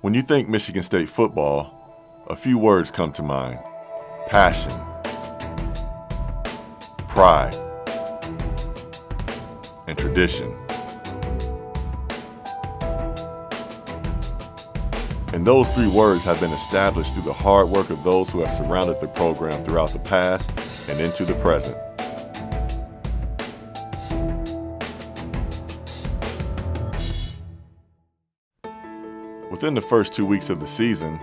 When you think Michigan State football, a few words come to mind: passion, pride, and tradition. And those three words have been established through the hard work of those who have surrounded the program throughout the past and into the present. Within the first 2 weeks of the season,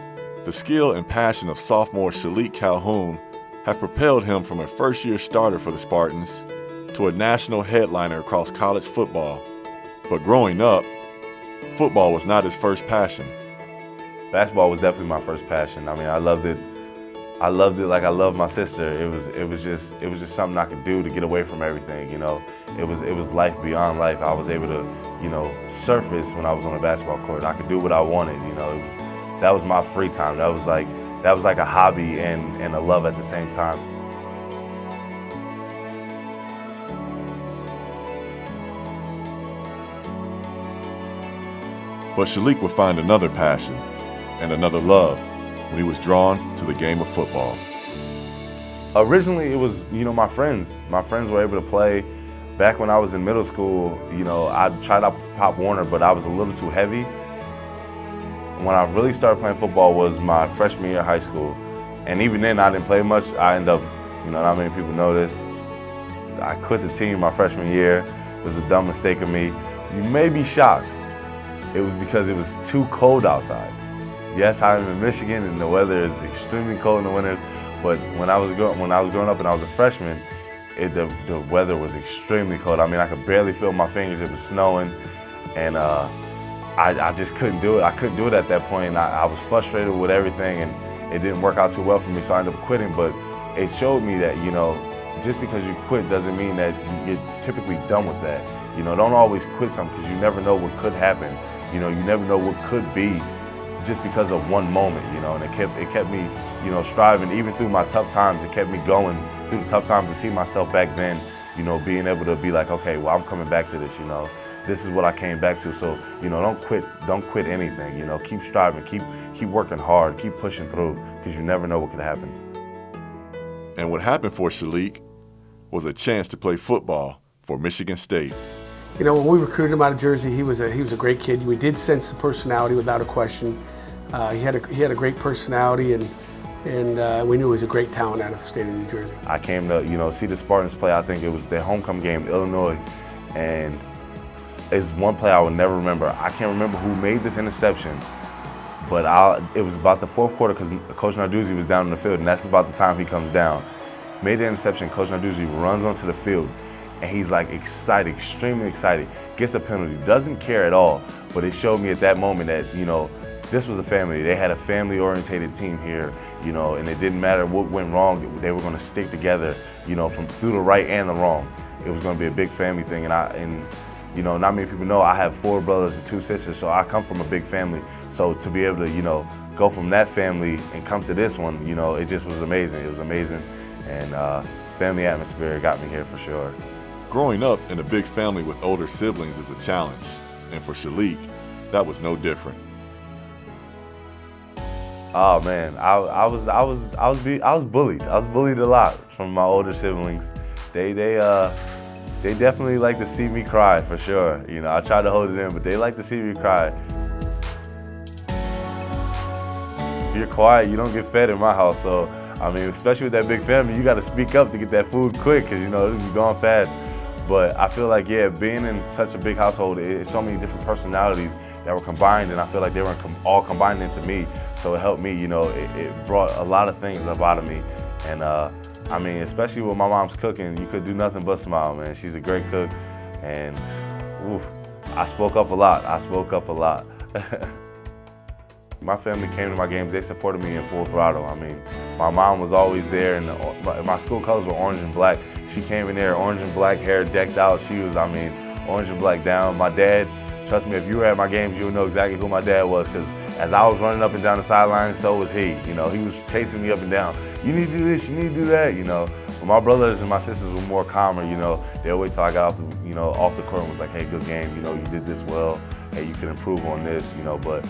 the skill and passion of sophomore Shilique Calhoun have propelled him from a first-year starter for the Spartans to a national headliner across college football. But growing up, football was not his first passion. Basketball was definitely my first passion. I mean, I loved it. I loved it like I loved my sister. It was just something I could do to get away from everything. You know, it was life beyond life. I was able to, you know, surface when I was on the basketball court. I could do what I wanted. You know, that was my free time. That was like a hobby and a love at the same time. But Shilique would find another passion and another love when he was drawn to the game of football. Originally, it was, you know, my friends. My friends were able to play. Back when I was in middle school, you know, I tried out for Pop Warner, but I was a little too heavy. When I really started playing football was my freshman year of high school. And even then, I didn't play much. I ended up, you know, not many people know this. I quit the team my freshman year. It was a dumb mistake of me. You may be shocked. It was because it was too cold outside. Yes, I'm in Michigan and the weather is extremely cold in the winter, but when I was growing up and I was a freshman, the weather was extremely cold. I mean, I could barely feel my fingers. It was snowing, and I just couldn't do it. I couldn't do it at that point. I was frustrated with everything, and it didn't work out too well for me, so I ended up quitting. But it showed me that, you know, just because you quit doesn't mean that you're typically done with that. You know, don't always quit something because you never know what could happen. You know, you never know what could be just because of one moment, you know, and it kept me, you know, striving even through my tough times. It kept me going through the tough times to see myself back then, you know, being able to be like, okay, well, I'm coming back to this, you know. This is what I came back to. So, you know, don't quit anything, you know. Keep striving, keep working hard, keep pushing through, because you never know what could happen. And what happened for Shilique was a chance to play football for Michigan State. You know, when we recruited him out of Jersey, he was a great kid. We did sense the personality without a question. He had a great personality, and we knew he was a great talent out of the state of New Jersey. I came to, you know, see the Spartans play. I think it was their homecoming game, Illinois, and it's one play I will never remember. I can't remember who made this interception, but it was about the fourth quarter because Coach Narduzzi was down in the field, and that's about the time he comes down. Made the interception. Coach Narduzzi runs onto the field. And he's like excited, extremely excited, gets a penalty, doesn't care at all. But it showed me at that moment that, you know, this was a family. They had a family-oriented team here, you know, and it didn't matter what went wrong. They were going to stick together, you know, through the right and the wrong. It was going to be a big family thing. And you know, not many people know I have 4 brothers and 2 sisters, so I come from a big family. So to be able to, you know, go from that family and come to this one, you know, it just was amazing. It was amazing. And family atmosphere got me here for sure. Growing up in a big family with older siblings is a challenge, and for Shilique, that was no different. Oh man, I was bullied. I was bullied a lot from my older siblings. They definitely like to see me cry for sure. You know, I try to hold it in, but they like to see me cry. If you're quiet, you don't get fed in my house. So I mean, especially with that big family, you got to speak up to get that food quick, because you know it's going fast. But I feel like, yeah, being in such a big household, it's so many different personalities that were combined, and I feel like they were all combined into me. So it helped me, you know, it brought a lot of things up out of me. And I mean, especially with my mom's cooking, you could do nothing but smile, man. She's a great cook, and oof, I spoke up a lot. I spoke up a lot. My family came to my games. They supported me in full throttle. I mean, my mom was always there, and my school colors were orange and black. She came in there, orange and black, hair decked out. She was, I mean, orange and black down. My dad, trust me, if you were at my games, you would know exactly who my dad was, because as I was running up and down the sidelines, so was he. You know, he was chasing me up and down. You need to do this, you need to do that, you know. But my brothers and my sisters were more calmer, you know. They'll wait till I got off the court and was like, hey, good game, you know, you did this well. Hey, you can improve on this, you know. But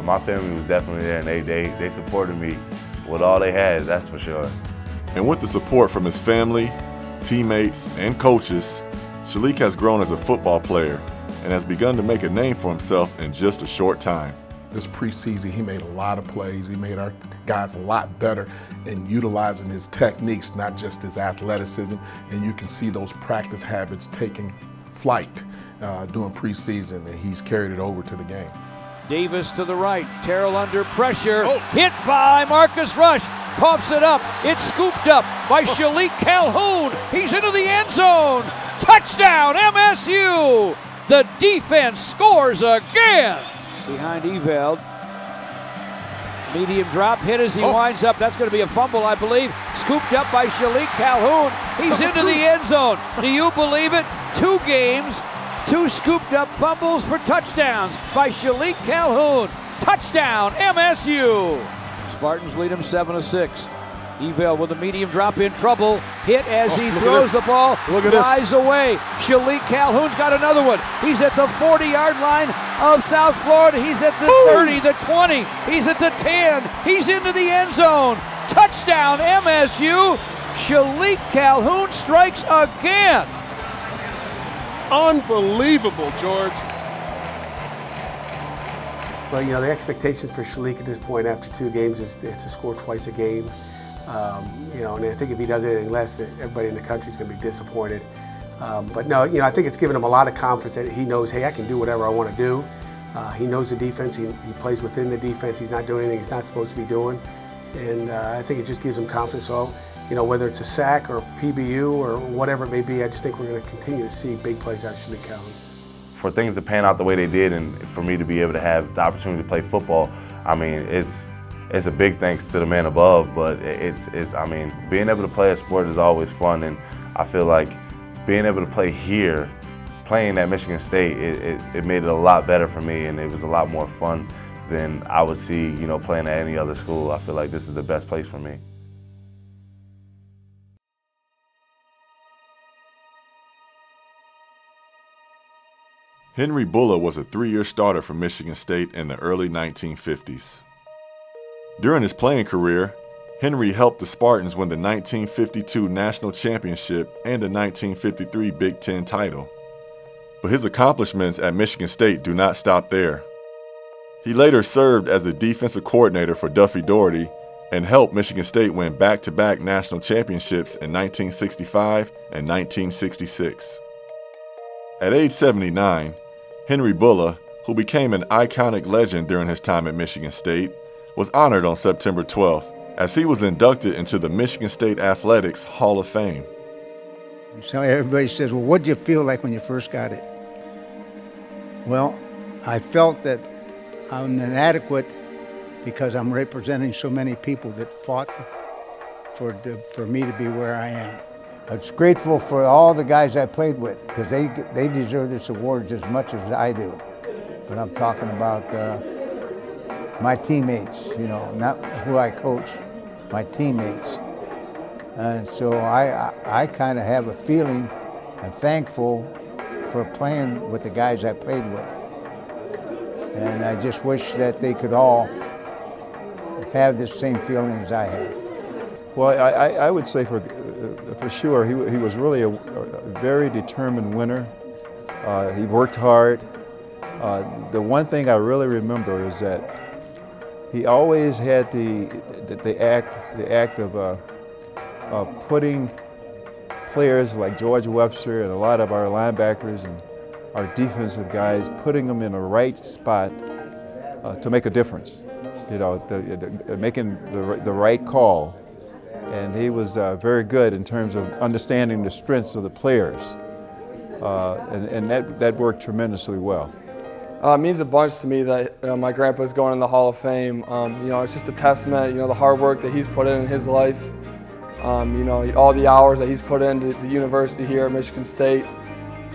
My family was definitely there, and they supported me with all they had, that's for sure. And with the support from his family, teammates, and coaches, Shilique has grown as a football player and has begun to make a name for himself in just a short time. This preseason, he made a lot of plays. He made our guys a lot better in utilizing his techniques, not just his athleticism. And you can see those practice habits taking flight during preseason, and he's carried it over to the game. Davis to the right, Terrell under pressure, hit by Marcus Rush, coughs it up, it's scooped up by Shilique Calhoun, he's into the end zone, touchdown MSU! The defense scores again! Behind Eveld, medium drop, hit as he winds up, that's going to be a fumble I believe, scooped up by Shilique Calhoun, he's into the end zone, do you believe it? 2 games, 2 scooped up fumbles for touchdowns by Shilique Calhoun. Touchdown, MSU. Spartans lead him 7-6. Eveld with a medium drop in trouble. Hit as he throws the ball. Flies away. Shilique Calhoun's got another one. He's at the 40-yard line of South Florida. He's at the 30, the 20. He's at the 10. He's into the end zone. Touchdown, MSU. Shilique Calhoun strikes again. Unbelievable, George. Well, you know, the expectations for Shilique at this point after 2 games is to score twice a game. You know, and I think if he does anything less, everybody in the country is going to be disappointed. But no, you know, I think it's given him a lot of confidence that he knows, hey, I can do whatever I want to do. He knows the defense. He plays within the defense. He's not doing anything he's not supposed to be doing. And I think it just gives him confidence. So, you know, whether it's a sack or a PBU or whatever it may be, I just think we're going to continue to see big plays out of Shilique Calhoun. For things to pan out the way they did and for me to be able to have the opportunity to play football, I mean, it's a big thanks to the man above, but I mean, being able to play a sport is always fun, and I feel like being able to play here, playing at Michigan State, it made it a lot better for me, and it was a lot more fun than I would see, you know, playing at any other school. I feel like this is the best place for me. Henry Bullough was a 3-year starter for Michigan State in the early 1950s. During his playing career, Henry helped the Spartans win the 1952 National Championship and the 1953 Big Ten title. But his accomplishments at Michigan State do not stop there. He later served as a defensive coordinator for Duffy Daugherty and helped Michigan State win back-to-back national championships in 1965 and 1966. At age 79, Henry Bullough, who became an iconic legend during his time at Michigan State, was honored on September 12th as he was inducted into the Michigan State Athletics Hall of Fame. So everybody says, well, what did you feel like when you first got it? Well, I felt that I'm inadequate because I'm representing so many people that fought for me to be where I am. I was grateful for all the guys I played with because they deserve this award as much as I do. But I'm talking about my teammates, you know, not who I coach, my teammates. And so I kind of have a feeling and thankful for playing with the guys I played with. And I just wish that they could all have the same feeling as I have. Well, I would say for sure he was really a very determined winner. He worked hard. The one thing I really remember is that he always had the act of putting players like George Webster and a lot of our linebackers and our defensive guys, putting them in the right spot to make a difference. You know, making the right call. And he was very good in terms of understanding the strengths of the players. And that worked tremendously well. It means a bunch to me that my grandpa's going in the Hall of Fame. You know, it's just a testament, you know, the hard work that he's put in his life. You know, all the hours that he's put into the university here at Michigan State.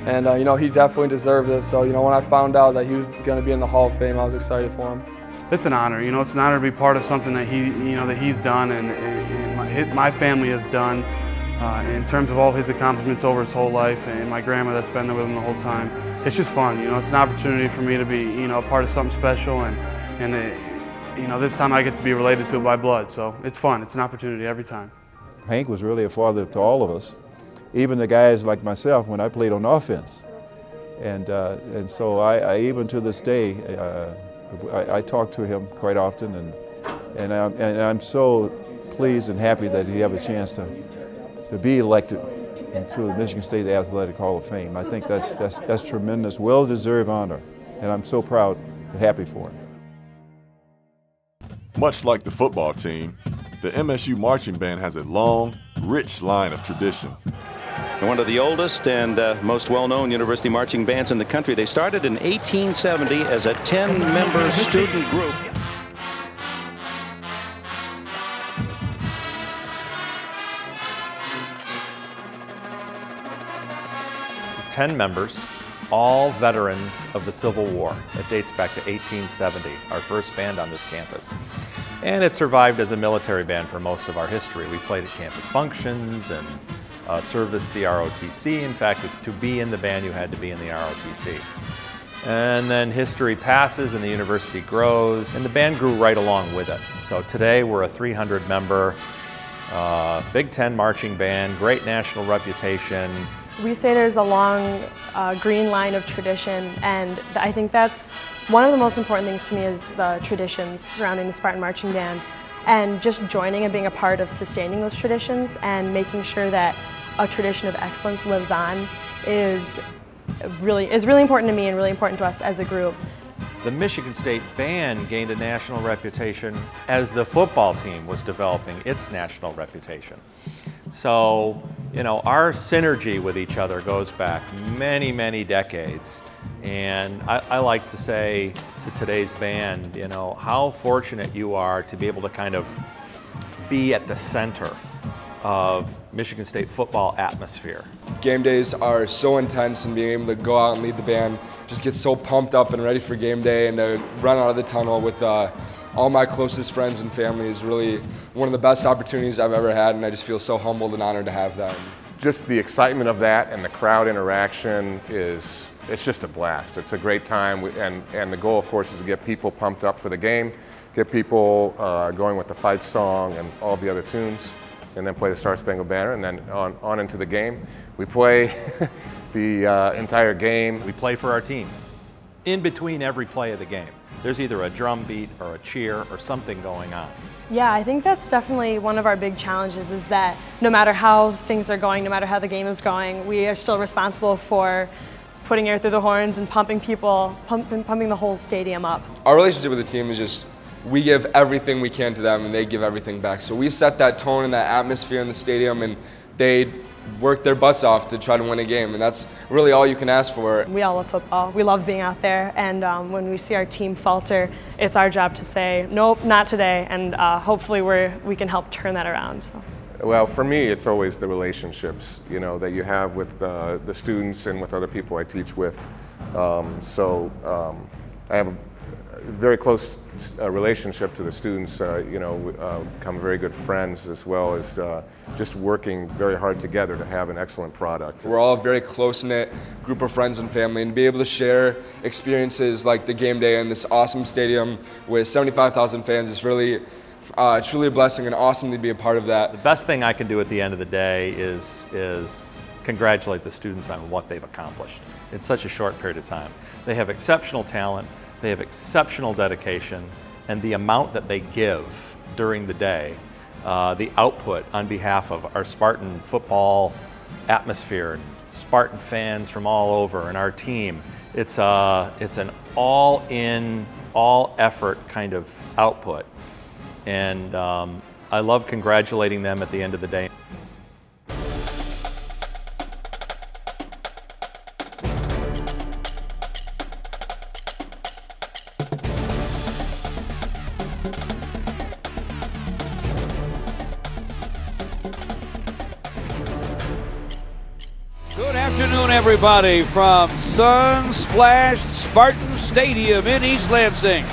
And, you know, he definitely deserved it. So, you know, when I found out that he was going to be in the Hall of Fame, I was excited for him. It's an honor, you know. It's an honor to be part of something that he's done and my family has done. in terms of all his accomplishments over his whole life, and my grandma that's been there with him the whole time. It's just fun, you know. It's an opportunity for me to be, you know, a part of something special, and you know, this time I get to be related to it by blood. So it's fun. It's an opportunity every time. Hank was really a father to all of us, even the guys like myself when I played on offense. And so I even to this day, I talk to him quite often, and I'm so pleased and happy that he have a chance to be elected to the Michigan State Athletic Hall of Fame. I think that's tremendous, well-deserved honor, and I'm so proud and happy for him. Much like the football team, the MSU marching band has a long, rich line of tradition. One of the oldest and most well-known university marching bands in the country. They started in 1870 as a 10-member student group. It's 10 members, all veterans of the Civil War. It dates back to 1870, our first band on this campus. And it survived as a military band for most of our history. We played at campus functions and serviced the ROTC. In fact, to be in the band, you had to be in the ROTC. And then history passes and the university grows, and the band grew right along with it. So today we're a 300-member Big Ten marching band, great national reputation. We say there's a long green line of tradition, and I think that's one of the most important things to me is the traditions surrounding the Spartan Marching Band, and just joining and being a part of sustaining those traditions and making sure that a tradition of excellence lives on is really important to me and really important to us as a group. The Michigan State Band gained a national reputation as the football team was developing its national reputation. So, you know, our synergy with each other goes back many, many decades. And I like to say to today's band, you know, how fortunate you are to be able to kind of be at the center of Michigan State football atmosphere. Game days are so intense, and being able to go out and lead the band just get so pumped up and ready for game day, and to run out of the tunnel with all my closest friends and family is really one of the best opportunities I've ever had, and I just feel so humbled and honored to have that. Just the excitement of that and the crowd interaction it's just a blast. It's a great time, and the goal, of course, is to get people pumped up for the game, get people going with the fight song and all the other tunes, and then play the Star Spangled Banner, and then on into the game. We play the entire game. We play for our team. In between every play of the game, there's either a drum beat or a cheer or something going on. Yeah, I think that's definitely one of our big challenges, is that no matter how things are going, no matter how the game is going, we are still responsible for putting air through the horns and pumping people, pumping the whole stadium up. Our relationship with the team is just, we give everything we can to them and they give everything back. So we set that tone and that atmosphere in the stadium, and they work their butts off to try to win a game, and that's really all you can ask for. We all love football. We love being out there, and when we see our team falter, it's our job to say, nope, not today, and hopefully we can help turn that around. So. Well, for me, it's always the relationships, you know, that you have with the students and with other people I teach with. I have a very close relationship to the students, you know, become very good friends, as well as just working very hard together to have an excellent product. We're all a very close-knit group of friends and family, and to be able to share experiences like the game day in this awesome stadium with 75,000 fans is really truly a blessing, and awesome to be a part of that. The best thing I can do at the end of the day is congratulate the students on what they've accomplished in such a short period of time. They have exceptional talent, they have exceptional dedication, and the amount that they give during the day, the output on behalf of our Spartan football atmosphere, and Spartan fans from all over, and our team, it's an all-in, all-effort kind of output. And I love congratulating them at the end of the day. Good afternoon, everybody, from sun-splashed Spartan Stadium in East Lansing.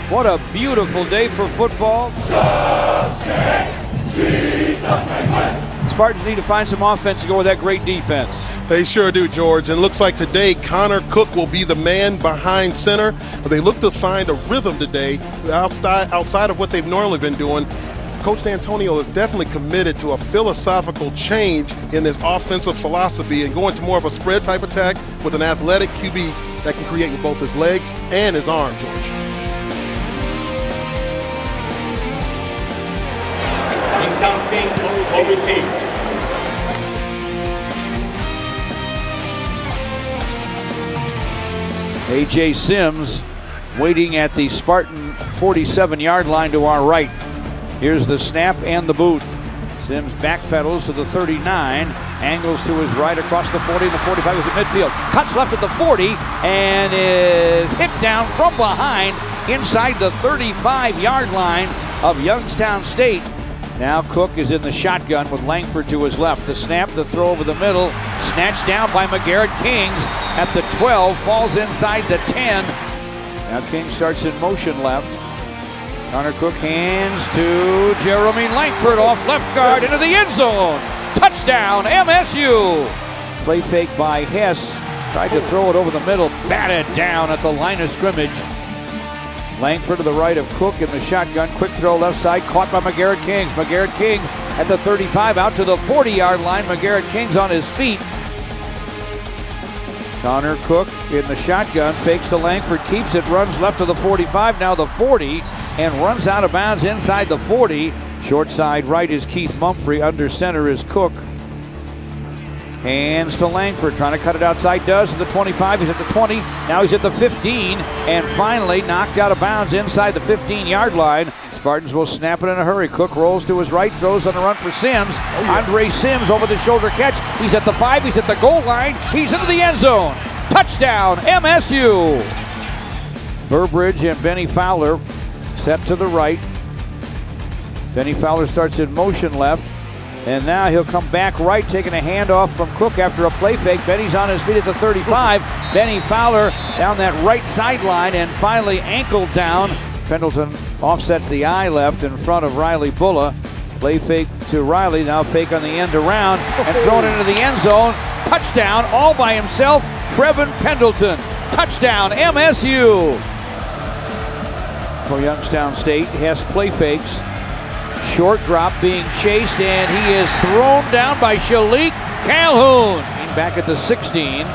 What a beautiful day for football. Spartans need to find some offense to go with that great defense. They sure do, George. And it looks like today Connor Cook will be the man behind center. They look to find a rhythm today outside of what they've normally been doing. Coach D'Antonio is definitely committed to a philosophical change in his offensive philosophy and going to more of a spread type attack with an athletic QB that can create with both his legs and his arm, George. Youngstown State will receive. A.J. Sims waiting at the Spartan 47-yard line to our right. Here's the snap and the boot. Sims backpedals to the 39, angles to his right across the 40, and the 45 is at midfield. Cuts left at the 40 and is hit down from behind inside the 35-yard line of Youngstown State. Now Cook is in the shotgun with Langford to his left. The snap, the throw over the middle, snatched down by McGarrett Kings at the 12, falls inside the 10. Now King starts in motion left. Connor Cook hands to Jeremy Langford off left guard into the end zone. Touchdown, MSU. Play fake by Hess. Tried to throw it over the middle, batted down at the line of scrimmage. Langford to the right of Cook in the shotgun. Quick throw left side, caught by McGarrett Kings. McGarrett Kings at the 35, out to the 40-yard line. McGarrett Kings on his feet. Connor Cook in the shotgun, fakes to Langford, keeps it, runs left to the 45, now the 40, and runs out of bounds inside the 40. Short side right is Keith Mumphrey, under center is Cook. Hands to Langford, trying to cut it outside, does to the 25, he's at the 20, now he's at the 15, and finally knocked out of bounds inside the 15-yard line. Spartans will snap it in a hurry. Cook rolls to his right, throws on the run for Sims. Andre Sims over the shoulder catch. He's at the 5, he's at the goal line, he's into the end zone. Touchdown, MSU! Burbridge and Benny Fowler set to the right. Benny Fowler starts in motion left. And now he'll come back right, taking a handoff from Cook after a play fake. Benny's on his feet at the 35. Benny Fowler down that right sideline and finally ankled down. Pendleton offsets the eye left in front of Riley Bullough. Play fake to Riley, now fake on the end around and thrown into the end zone. Touchdown all by himself, Trevin Pendleton. Touchdown, MSU. For Youngstown State, Hess play fakes. Short drop being chased, and he is thrown down by Shilique Calhoun. Back at the 16.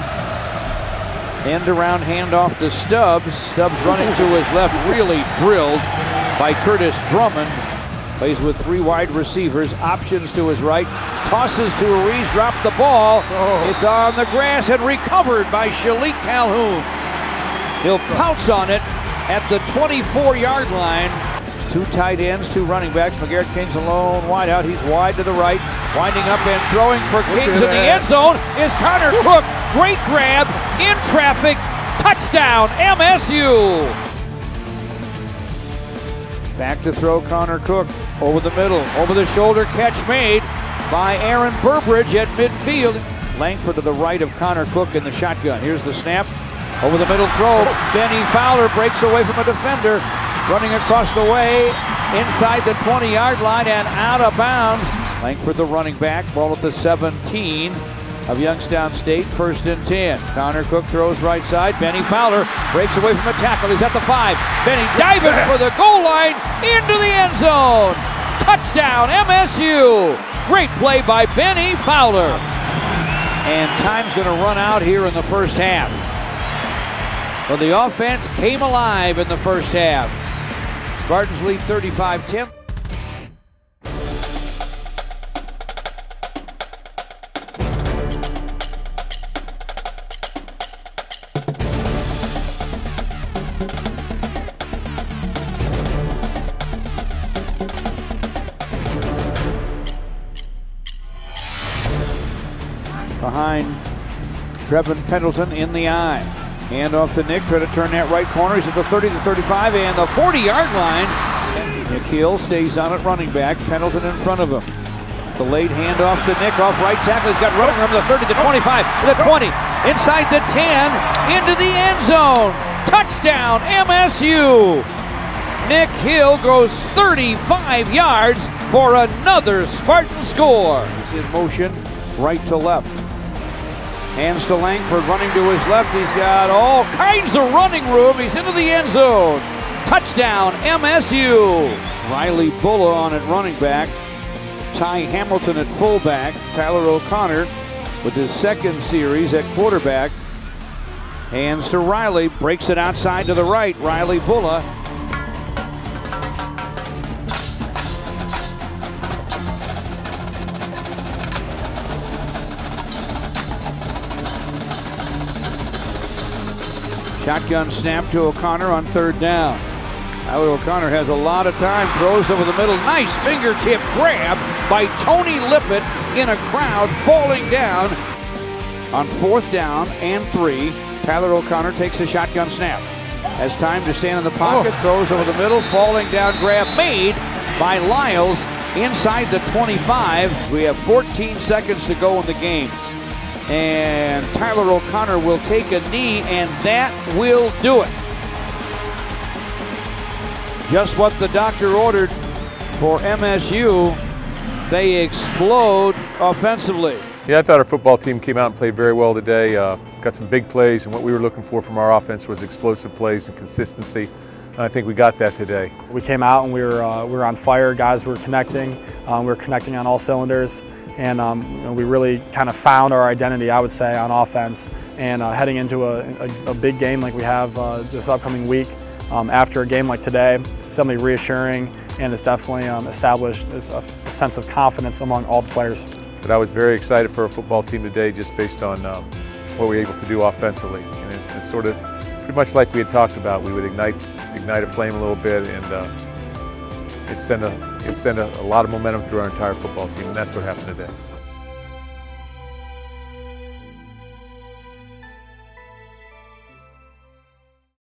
End around handoff to Stubbs. Stubbs running to his left, really drilled by Curtis Drummond. Plays with 3 wide receivers, options to his right. Tosses to Ruiz, dropped the ball. It's on the grass and recovered by Shilique Calhoun. He'll pounce on it at the 24-yard line. 2 tight ends, 2 running backs. McGarrett Kings alone, wide out. He's wide to the right. Winding up and throwing for Kings in the end zone is Connor Cook. Great grab, in traffic, touchdown, MSU. Back to throw Connor Cook. Over the middle, over the shoulder catch made by Aaron Burbridge at midfield. Langford to the right of Connor Cook in the shotgun. Here's the snap. Over the middle throw. Benny Fowler breaks away from a defender. Running across the way, inside the 20-yard line and out of bounds. Langford the running back, ball at the 17 of Youngstown State, 1st and 10. Connor Cook throws right side. Benny Fowler breaks away from a tackle. He's at the 5. Benny diving for the goal line, into the end zone. Touchdown, MSU. Great play by Benny Fowler. And time's going to run out here in the first half. But the offense came alive in the first half. Spartans lead 35-10. Behind Trevin Pendleton in the eye. Hand off to Nick, try to turn that right corner. He's at the 30 to 35 and the 40-yard line. Nick Hill stays on at running back. Pendleton in front of him. The late handoff to Nick off right tackle. He's got running room to the 30 to 25 to the 20. Inside the 10, into the end zone. Touchdown, MSU. Nick Hill goes 35 yards for another Spartan score. He's in motion, right to left. Hands to Langford, running to his left. He's got all kinds of running room. He's into the end zone. Touchdown, MSU. Riley Bullough on at running back. Ty Hamilton at fullback. Tyler O'Connor with his second series at quarterback. Hands to Riley, breaks it outside to the right. Riley Bullough. Shotgun snap to O'Connor on third down. Tyler O'Connor has a lot of time, throws over the middle. Nice fingertip grab by Tony Lippett in a crowd, falling down. On fourth down and 3, Tyler O'Connor takes a shotgun snap. Has time to stand in the pocket, throws over the middle, falling down, grab made by Lyles inside the 25. We have 14 seconds to go in the game. And Tyler O'Connor will take a knee, and that will do it. Just what the doctor ordered for MSU. They explode offensively. Yeah, I thought our football team came out and played very well today. Got some big plays, and what we were looking for from our offense was explosive plays and consistency. And I think we got that today. We came out and we were on fire. Guys were connecting. We were connecting on all cylinders. And we really kind of found our identity, I would say, on offense. And heading into a big game like we have this upcoming week, after a game like today, it's definitely reassuring, and it's definitely established a sense of confidence among all the players. But I was very excited for our football team today, just based on what we were able to do offensively. And it's sort of pretty much like we had talked about. We would ignite a flame a little bit, and it sent a lot of momentum through our entire football team, and that's what happened today.